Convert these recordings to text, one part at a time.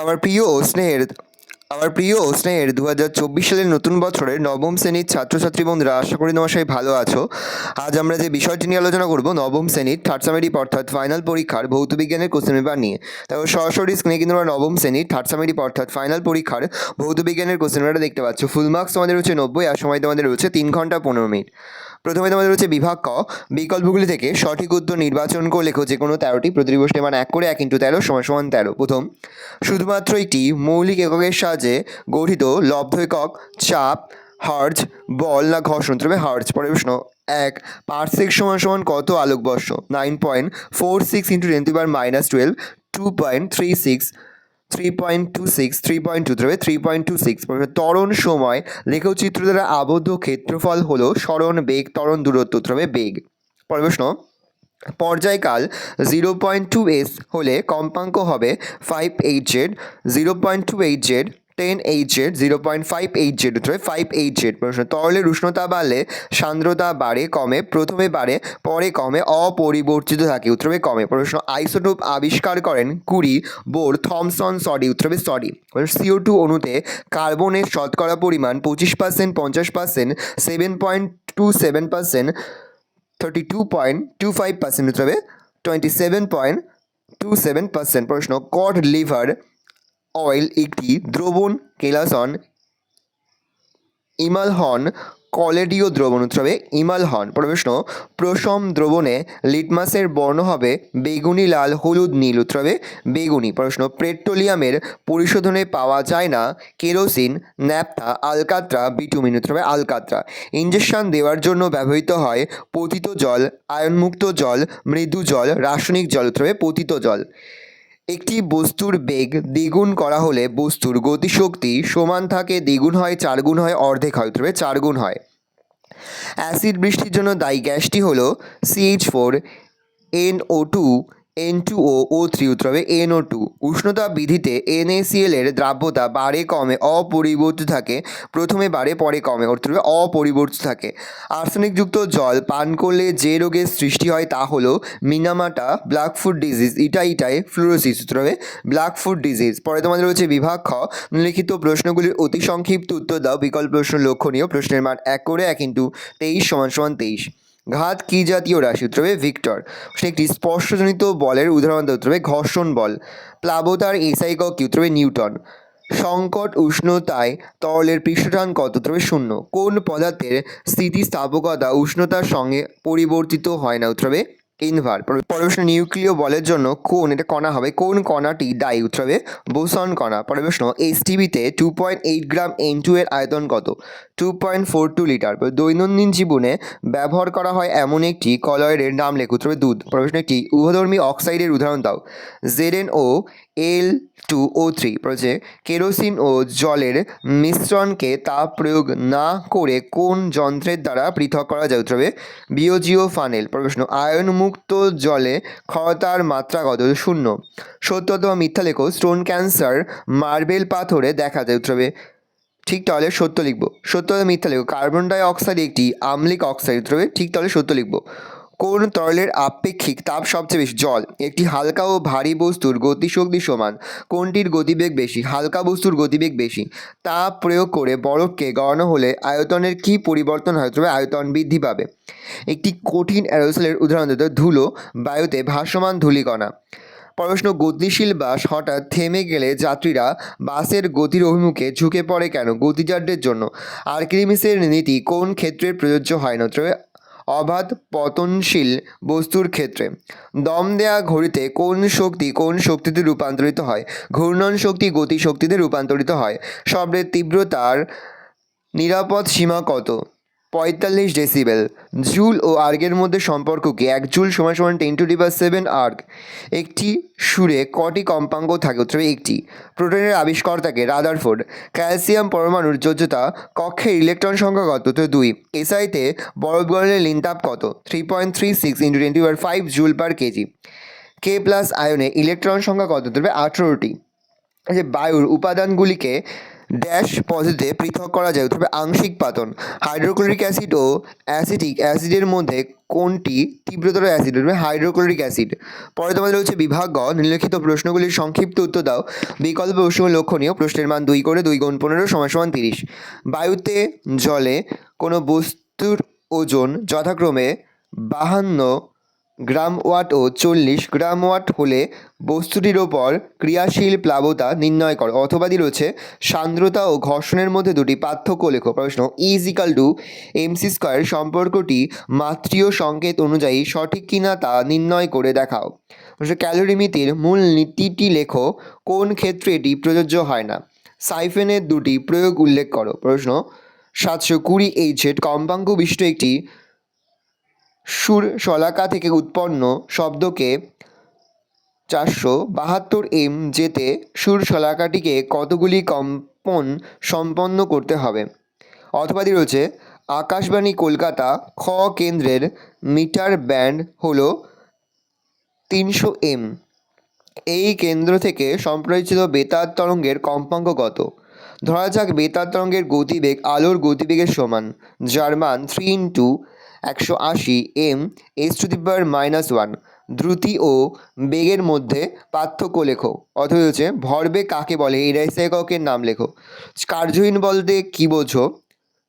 আমার প্রিয় ও স্নেহের 2024 সালের নতুন বছরের নবম শ্রেণীর ছাত্রছাত্রী বন্ধুরা, আশা করি তোমার সবাই ভালো আছো। আজ আমরা যে বিষয়টি নিয়ে আলোচনা করব নবম শ্রেণীর থার্ড সামেটিভ অর্থাৎ ফাইনাল পরীক্ষার ভৌত বিজ্ঞানের কোশ্চেন পেপার নিয়ে। তারপর সরাসরি স্ক্রিনে কিন্তু আমরা নবম শ্রেণীর থার্ড সামেটিভ অর্থাৎ ফাইনাল পরীক্ষার ভৌত বিজ্ঞানের কোশ্চেন পেপারটা দেখতে পাচ্ছ। ফুল মার্কস তোমাদের হচ্ছে 90 আর সময় তোমাদের রয়েছে 3 ঘন্টা 15 মিনিট। প্রথমে তোমাদের হচ্ছে বিভাগ ক, বিকল্পগুলি থেকে সঠিক উত্তর নির্বাচন করে লেখো যে কোনো 13টি। প্রতিটি প্রশ্নের মান 1 করে 1 × 13 = 13। প্রথম, শুধুমাত্র একটি মৌলিক এককের সাহায্যে গঠিত লব্ধ একক চাপ হার্জ, বল না ঘর্ষণ? তবে হার্জ। পরের প্রশ্ন, 1 পারসেক সমান কত আলোকবর্ষ? 9.46 × 10⁻12, 2.36, 3.26, 3.2, তবে 3.26। ত্বরণ সময় লেখচিত্র দ্বারা আবদ্ধ ক্ষেত্রফল হলো সরণ বেগ, ত্বরণ দূরত্ব, তবে বেগ। পরের প্রশ্ন, পর্যায়কাল 0.2s হলে কম্পাঙ্ক হবে 5hz, 0.28z, 10hz, 0.58z, 5hz। প্রশ্ন, তরলের উষ্ণতা বাড়লে সান্দ্রতা বাড়ে কমে? প্রথমে বাড়ে, পরে কমে, অপরিবর্তিত থাকে? উত্তরে কমে। প্রশ্ন, আইসোটোপ আবিষ্কার করেন কুরি, বোর, থমসন, সডি? উত্তরে সডি। CO2 অণুতে কার্বনের শতকরা পরিমাণ 25%, 50%, 7.27%, 32.25%, উত্তরে 27.27%। প্রশ্ন, কড লিভার অয়েল একটি দ্রবণ, কেলাসন, ইমালহন, কলেডীয় দ্রবণ? উত্তরে ইমালহন। প্রশ্ন, প্রশম দ্রবণে লিটমাসের বর্ণ হবে বেগুনি, লাল, হলুদ, নীল? উত্তরে বেগুনি। প্রশ্ন, পেট্রোলিয়ামের পরিশোধনে পাওয়া যায় না কেরোসিন, ন্যাপথা, আলকাত্রা, বিটুমিন? উত্তরে আলকাত্রা। ইঞ্জেকশন দেওয়ার জন্য ব্যবহৃত হয় পতিত জল, আয়নমুক্ত জল, মৃদু জল, রাসায়নিক জল? উত্তরে পতিত জল। একটি বস্তুর বেগ দ্বিগুণ করা হলে বস্তুর গতিশক্তি সমান থাকে, দ্বিগুণ হয়, 4 গুণ হয়, অর্ধেক হয়? উত্তরে 4 গুণ হয়। অ্যাসিড বৃষ্টির জন্য দায়ী গ্যাসটি হলো CH4, NO2, N2O, O3? উত্তরে NO2। উষ্ণতা বৃদ্ধিতে NaCl এর দ্রাব্যতা বাড়ে কমে, অপরিবর্তিত থাকে? প্রথমে বাড়ে, পরে কমে? উত্তরে অপরিবর্তিত থাকে। আর্সেনিকযুক্ত জল পান করলে যে রোগের সৃষ্টি হয় তা হলো Minamata, black foot disease, itai fluorosis? উত্তরে ব্ল্যাক ফুট ডিজিজ। পরে তোমাদের রয়েছে বিভাগ খ, লিখিত প্রশ্নগুলির অতি সংক্ষিপ্ত উত্তর দাও। বিকল্প প্রশ্ন লক্ষণীয়। প্রশ্নের মান 1 করে 1 × 23 = 23। ঘাত কি জাতীয় রাশি? উত্তরে ভিক্টর। একটি স্পর্শজনিত বলের উদাহরণ দাও। উত্তরে ঘর্ষণ বল। প্লাবতার SI একক কি? উত্তরে নিউটন। সংকট উষ্ণতায় তরলের পৃষ্ঠটান কত? উত্তরে 0। কোন পদার্থের স্থিতিস্থাপকতা উষ্ণতার সঙ্গে পরিবর্তিত হয় না? উত্তরে ইনভার। প্রশ্ন, নিউক্লিয় বলের জন্য কোন, এটা কণা হবে, কোন কণাটি দায়ী? উত্তরে বোসন কণা। প্রশ্ন, STBতে 2.8 গ্রাম N2 এর আয়তন কত? 2.42 লিটার। দৈনন্দিন জীবনে ব্যবহার করা হয় এমন একটি কলয়েডের নাম লেখো। উত্তরে দুধ। প্রশ্ন, একটি উভধর্মী অক্সাইডের উদাহরণ দাও। ZnO, Al2O3। কেরোসিন ও জলের মিশ্রণকে তাপ প্রয়োগ না করে কোন যন্ত্রের দ্বারা পৃথক করা যায়? উত্তরে বিয়োজীয় ফানেল। প্রশ্ন, আয়নমুক্ত জলে ক্ষারতার মাত্রা কত? 0। সত্য অথবা মিথ্যা লেখো। স্টোন ক্যান্সার মার্বেল পাথরে দেখা যায়? উত্তরে ঠিক, তাহলে সত্য লিখব। সত্য অথবা মিথ্যা লেখো। কার্বন ডাই অক্সাইড একটি আম্লিক অক্সাইড? উত্তরে ঠিক, তাহলে সত্য লিখব। কোন তরলের আপেক্ষিক তাপ সবচেয়ে বেশি? জল। একটি হালকা ও ভারী বস্তুর গতিশক্তি সমান, কোনটির গতিবেগ বেশি? হালকা বস্তুর গতিবেগ বেশি। তাপ প্রয়োগ করে বরফকে গড়ানো হলে আয়তনের কি পরিবর্তন হয়? তবে আয়তন বৃদ্ধি পাবে। একটি কঠিন অ্যারোসলের উদাহরণ দিতে, ধুলো, বায়ুতে ভাসমান ধূলিকণা। প্রশ্ন, গতিশীল বাস হঠাৎ থেমে গেলে যাত্রীরা বাসের গতির অভিমুখে ঝুঁকে পড়ে কেন? গতিজাড্যের জন্য। আর্কিমিডিসের নীতি কোন ক্ষেত্রে প্রযোজ্য হয় না? তবে অবাধ পতনশীল বস্তুর ক্ষেত্রে। দম দেয়া ঘড়িতে কোন শক্তি কোন শক্তিতে রূপান্তরিত হয়? ঘূর্ণন শক্তি গতি শক্তিতে রূপান্তরিত হয়। শব্দের তীব্রতার নিরাপদ সীমা কত? 45 ডেসিবেল। জুল ও আর্গের মধ্যে সম্পর্ক কি? 1 জুল = 10⁻7 আর্গ। একটি সুরে কটি কম্পাঙ্ক থাকে? উত্তরে 1টি। প্রোটনের আবিষ্কর্তাকে? রাদারফোর্ড। ক্যালসিয়াম পরমাণুর যোজ্যতা কক্ষের ইলেকট্রন সংখ্যা কত? 2। এসআইতে বরফ গলনের লিনতাপ কত? 3.36 × 10⁵ জুল/kg। K+ আয়নে ইলেকট্রন সংখ্যা কত? তবে 18টি। বায়ুর উপাদানগুলিকে ড্যাশ পদ্ধতিতে পৃথক করা যায়, তবে আংশিক পাতন। হাইড্রোক্লোরিক অ্যাসিড ও অ্যাসিটিক অ্যাসিডের মধ্যে কোনটি তীব্রতর অ্যাসিড? Hydrochloric acid. পরে তোমাদের হচ্ছে বিভাগ গ, নিম্নলিখিত প্রশ্নগুলির সংক্ষিপ্ত উত্তর দাও। বিকল্প প্রশ্ন লক্ষণীয়, প্রশ্নের মান 2 করে 2 গুণ 15 = 30। বায়ুতে জলে কোনো বস্তুর ওজন যথাক্রমে 52 গ্রাম ওয়াট ও 40 গ্রাম ওয়াট হলে বস্তুটির ওপর ক্রিয়াশীল প্লাবতা নির্ণয় করো। অথবাদি রয়েছে সান্দ্রতা ও ঘর্ষণের মধ্যে দুটি পার্থক্য লেখো। প্রশ্ন E=mc² সম্পর্কটি মাত্রীয় সংকেত অনুযায়ী সঠিক কিনা তা নির্ণয় করে দেখাও। প্রশ্ন ক্যালোরিমিতির মূল নীতিটি লেখো। কোন ক্ষেত্রে এটি প্রযোজ্য হয় না? সাইফেনের দুটি প্রয়োগ উল্লেখ করো। প্রশ্ন 720 Hz কম্পাঙ্ক বিশিষ্ট একটি সুর শলাকা থেকে উৎপন্ন শব্দকে 472 M যেতে সুর শলাকাটিকে কতগুলি কম্পন সম্পন্ন করতে হবে? অথবাদি রয়েছে আকাশবাণী কলকাতা খ কেন্দ্রের মিটার ব্যান্ড হলো 300 M। এই কেন্দ্র থেকে সম্প্রচারিত বেতার তরঙ্গের কম্পাঙ্ক কত? ধরা যাক বেতার তরঙ্গের গতিবেগ আলোর গতিবেগের সমান, যার মান 3 × 180 M s⁻⁻1। দ্রুতি ও বেগের মধ্যে পার্থক্য লেখো। অথবা হচ্ছে ভরবেগ কাকে বলে? এই এসআই এককের নাম লেখো। কার্যহীন বলতে কি বোঝো?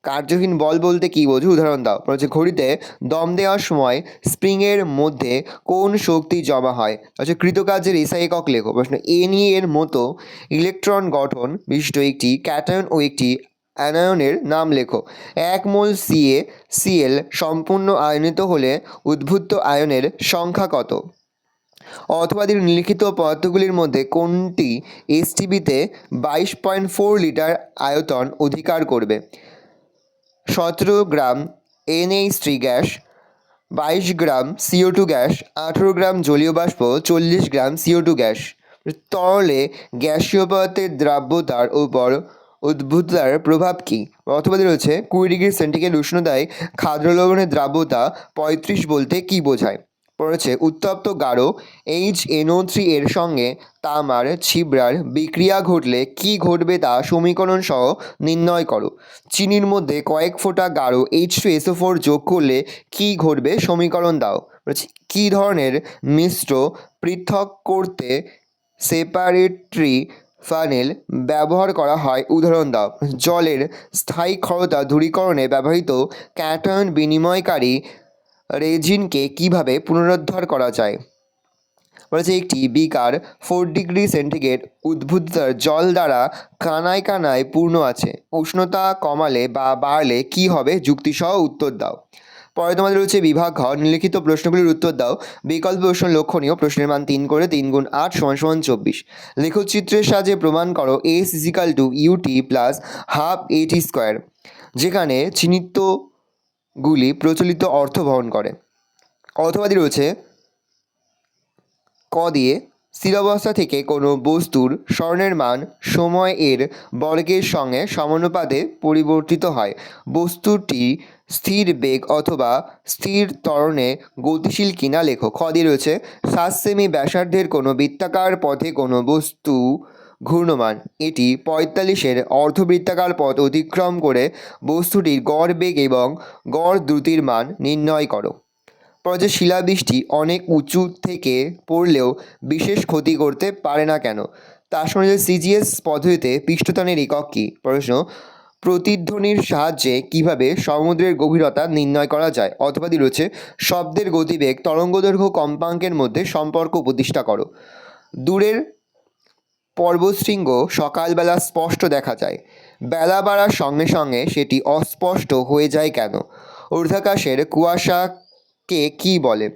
কার্যহীন বল বলতে কি বোঝো? উদাহরণ দাও। হচ্ছে ঘড়িতে দম দেওয়ার সময় স্প্রিংয়ের মধ্যে কোন শক্তি জমা হয়? হচ্ছে কৃতকার্যের এসআই একক লেখো। প্রশ্ন Na এর মতো ইলেকট্রন গঠন বিশিষ্ট একটি ক্যাটায়ন ও একটি অ্যানায়নের নাম লেখো। 1 মোল CaCl সম্পূর্ণ আয়নিত হলে উদ্ভূত আয়নের সংখ্যা কত? অথবা নিম্নলিখিত পদার্থগুলির মধ্যে কোনটি এসটিবিতে 22.4 লিটার আয়তন অধিকার করবে? 17 গ্রাম NH3 গ্যাস, 22 গ্রাম CO2 গ্যাস, 18 গ্রাম জলীয় বাষ্প, 40 গ্রাম CO2 গ্যাস। তরলে গ্যাসীয় পদার্থের দ্রাব্যতার উপর উদ্ভূতার প্রভাব কী? অথবা রয়েছে 20 ডিগ্রি সেন্টিগ্রেড উষ্ণতায় খাদ্য লবণের দ্রাব্যতা 35 বলতে কী বোঝায়? পড়েছে উত্তপ্ত গাঢ় HNO3 এর সঙ্গে তামার ছিবড়ার বিক্রিয়া ঘটলে কি ঘটবে তা সমীকরণ সহ নির্ণয় করো। চিনির মধ্যে কয়েক ফোঁটা গাঢ় H2SO4 যোগ করলে কি ঘটবে সমীকরণ দাও। কী ধরনের মিশ্র পৃথক করতে সেপারেটরি ফানেল ব্যবহার করা হয়? উদাহরণ দাও। জলের স্থায়ী ক্ষারতা দূরীকরণে ব্যবহৃত ক্যাটায়ন বিনিময়কারী রেজিনকে কিভাবে পুনরুদ্ধার করা যায়? বলেছে একটি বিকার 4 ডিগ্রি সেন্টিগ্রেড উদ্ভূতার জল দ্বারা কানায় কানায় পূর্ণ আছে। উষ্ণতা কমালে বা বাড়লে কি হবে? যুক্তিসহ উত্তর দাও। পরে তোমাদের রয়েছে বিভাগ ঘ, নিম্নলিখিত প্রশ্নগুলির উত্তর দাও। বিকল্প প্রশ্ন লক্ষণীয়, প্রশ্নের মান 3 করে 3 গুণ 8 = 24। লেখচিত্রের সাহায্যে প্রমাণ করো S=UT + ½ AT², যেখানে চিহ্নিতগুলি প্রচলিত অর্থ বহন করে। অথবাদি রয়েছে ক দিয়ে স্থিরাবস্থা থেকে কোনো বস্তুর স্বর্ণের মান সময় এর বর্গের সঙ্গে সমানুপাতে পরিবর্তিত হয়। বস্তুটি স্থির বেগ অথবা স্থির ত্বরণে গতিশীল কিনা লেখো। খ দিয়ে রয়েছে 7 সেমি ব্যাসার্ধের কোনো বৃত্তাকার পথে কোনো বস্তু ঘূর্ণমান, এটি 45-এর অর্ধবৃত্তাকার পথ অতিক্রম করে বস্তুটির গড় বেগ এবং গড় দ্রুতির মান নির্ণয় করো। পরে শিলাবৃষ্টি অনেক উঁচু থেকে পড়লেও বিশেষ ক্ষতি করতে পারে না কেন? তার সঙ্গে CGS পদ্ধতিতে পৃষ্ঠটানের একক কী? প্রশ্ন প্রতিধ্বনির সাহায্যে কিভাবে সমুদ্রের গভীরতা নির্ণয় করা যায়? অথবাদি রয়েছে শব্দের গতিবেগ তরঙ্গদৈর্ঘ্য কম্পাঙ্কের মধ্যে সম্পর্ক প্রতিষ্ঠা করো। দূরের পর্বতশৃঙ্গ সকালবেলা স্পষ্ট দেখা যায়, বেলা বাড়ার সঙ্গে সঙ্গে সেটি অস্পষ্ট হয়ে যায় কেন? ঊর্ধ্বাকাশের কুয়াশাকে কি বলে?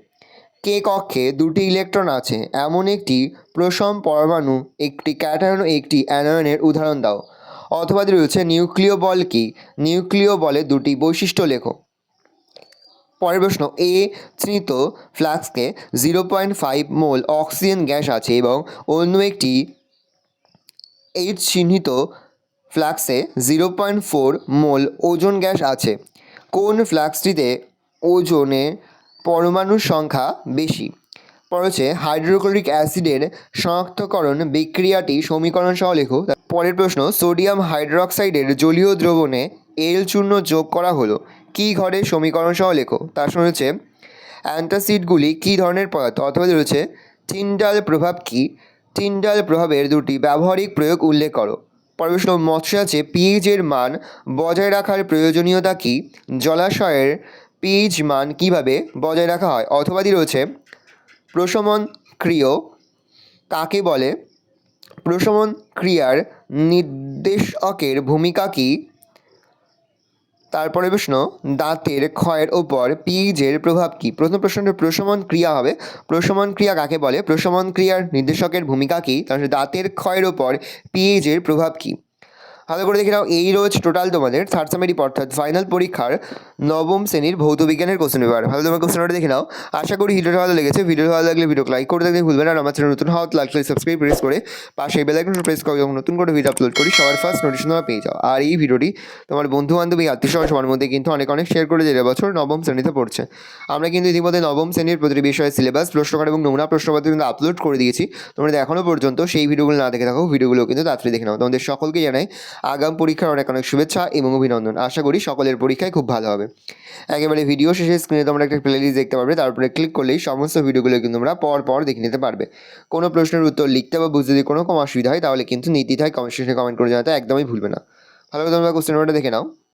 কে কক্ষে 2টি ইলেকট্রন আছে এমন একটি প্রশম পরমাণু একটি ক্যাটায়ন ও একটি অ্যানায়নের উদাহরণ দাও। অথবা রয়েছে নিউক্লিয় বল কি? নিউক্লিয় বলে 2টি বৈশিষ্ট্য লেখো। পরের প্রশ্ন এ চিহ্নিত ফ্লাস্কে 0.5 মোল অক্সিজেন গ্যাস আছে এবং অন্য একটি এইচ চিহ্নিত ফ্লাস্কে 0.4 মোল ওজোন গ্যাস আছে। কোন ফ্লাস্কটিতে ওজোনের পরমাণুর সংখ্যা বেশি? পর হচ্ছে হাইড্রোক্লোরিক অ্যাসিডের শনাক্তকরণ বিক্রিয়াটি সমীকরণ সহ লেখো। পরের প্রশ্ন, সোডিয়াম হাইড্রোক্সাইডের জলীয় দ্রবণে এল চূর্ণ যোগ করা হলো, কী ঘরে সমীকরণ সহ লেখো। তার সঙ্গে হচ্ছে অ্যান্টাসিডগুলি কী ধরনের পদার্থ, অথবা রয়েছে টিন্ডাল প্রভাব কী, টিন্ডাল প্রভাবের দুটি ব্যবহারিক প্রয়োগ উল্লেখ করো। পরের প্রশ্ন, মৎস্যে আছে পিএইচের মান বজায় রাখার প্রয়োজনীয়তা কী, জলাশয়ের পিএইচ মান কীভাবে বজায় রাখা হয়। অথবা রয়েছে প্রশমন ক্রিয়া কাকে বলে, প্রশমন ক্রিয়ার নির্দেশকের ভূমিকা কী। তারপরে প্রশ্ন, দাঁতের ক্ষয়ের ওপর পিএইচের প্রভাব কী। প্রথম প্রশ্নটা প্রশমন ক্রিয়া হবে, প্রশমন ক্রিয়া কাকে বলে, প্রশমন ক্রিয়ার নির্দেশকের ভূমিকা কী, তারপরে দাঁতের ক্ষয়ের ওপর পিএইচের প্রভাব কী। ভালো করে দেখে নাও, এই রয়েছে টোটাল তোমাদের থার্ড সেমের অর্থাৎ ফাইনাল পরীক্ষার নবম শ্রেণীর ভৌত বিজ্ঞানের কোশ্চেন পেপার। ভালো তোমার কোশ্চেনটা দেখে নাও। আশা করি ভিডিওটা ভালো লেগেছে। ভিডিও ভালো লাগলে ভিডিও লাইক করে দেখতে ভুলবেন না। আর আমার চ্যানেল নতুন হওয়া লাইক সাবস্ক্রাইব প্রেস করে পাশে বেল আইকনটা প্রেস করে যখন নতুন করে ভিডিও আপলোড করি সবার ফার্স্ট নোটিফিকেশন তোমরা পেয়ে যাও। আর এই ভিডিওটি তোমার বন্ধু বান্ধবী আত্মীয় স্বজন সবার মধ্যে কিন্তু অনেক শেয়ার করে যে বছর নবম শ্রেণীতে পড়ছে। আমরা কিন্তু ইতিমধ্যে নবম শ্রেণীর প্রতিটি বিষয়ের সিলেবাস, প্রশ্নকার এবং নমুনা প্রশ্নপত্র কিন্তু আপলোড করে দিয়েছি। তোমরা এখনও পর্যন্ত সেই ভিডিওগুলো না দেখে থাকো, ভিডিওগুলো কিন্তু তাড়াতাড়ি দেখে নাও। তোমাদের সকলকে জানাই আগাম পরীক্ষার অনেক শুভেচ্ছা এবং অভিনন্দন। আশা করি সকলের পরীক্ষায় খুব ভালো হবে। একেবারে ভিডিও শেষে স্ক্রিনে তোমরা একটা প্লেলিস্ট দেখতে পারবে, তারপরে ক্লিক করলেই সমস্ত ভিডিওগুলো কিন্তু তোমরা পর দেখে নিতে পারবে। কোনো প্রশ্নের উত্তর লিখতে বা বুঝতে যদি কোনো অসুবিধা হয় তাহলে কিন্তু নির্দ্বিধায় কমেন্ট সেকশনে কমেন্ট করে জানাতে একদমই ভুলবে না। ভালো করে তোমরা কোশ্চেন দেখে নাও।